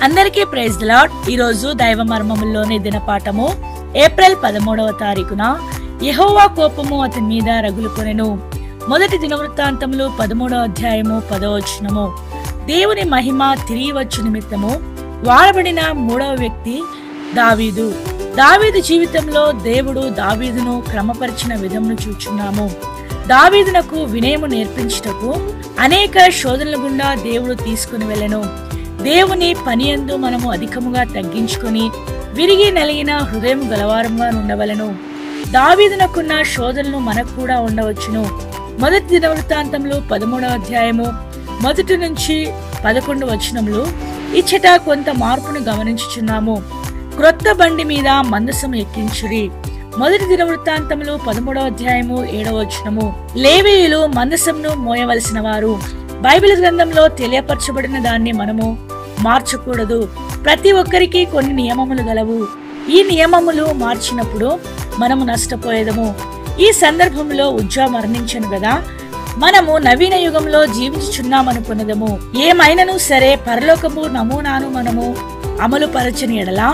అందరికీ praise the lord. ఈ రోజు దైవ మర్మముల్లోని దినపాఠము ఏప్రిల్ 13వ తారీఖున యెహోవా కోపము అతని మీద రగులుకొనెను. మొదటి దినవృత్తాంతములు 13వ అధ్యాయము 10వ వచనము. దేవుని మహిమ తిరిగి వచ్చు నిమిత్తము వాడబడిన మూడవ వ్యక్తి దావీదు. దావీదు జీవితంలో దేవుడు దావీదును క్రమపరిచిన విధమును చూచున్నాము. దావీదునకు వినయము నేర్పించుటకు అనేక శోధనల గుండా దేవుడు తీసుకుని వెళ్ళెను. దేవుని పనియందు మనము అధికముగా తగ్గించుకొని విరిగి నలిగిన హృదయం గలవారంగా ఉండవలను. దావీదునకున్న శోధనలు మనకు కూడా ఉండవచ్చును. మొదటి దినవృత్తాంతములు 13వ అధ్యాయము 1 నుంచి 11 వచనములు ఇచ్చట కొంత మార్పును గమనించుచున్నాము. క్రొత్త బండి మీద మందసము ఎక్కించుడి. మొదటి దినవృత్తాంతములు 13వ అధ్యాయము 7వ వచనము. లేవీయులు మందసమును మోయవలసిన వారు. బైబిల్ గ్రంథంలో తెలియపరచబడిన దాన్ని మనము మార్చకూడదు. ప్రతి ఒక్కరికి కొన్ని నియమములు గలవు. ఈ నియమములు మార్చినప్పుడు మనము నష్టపోయేదము. ఈ సందర్భంలో ఉజ్జా మరణించను కదా, మనము నవీన యుగంలో జీవించుచున్నామనుకున్నదము. ఏమైనను సరే పరలోకము నమూనాను మనము అమలు పరచని ఎడలా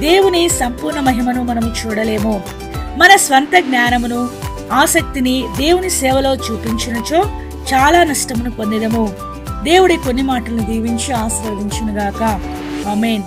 దేవుని సంపూర్ణ మహిమను మనము చూడలేము. మన స్వంత జ్ఞానమును ఆసక్తిని దేవుని సేవలో చూపించినచో చాలా నష్టమును పొందేదము. దేవుడి కొన్ని మాటలను దీవించి ఆశీర్వదించునుగాక. ఆమేన్.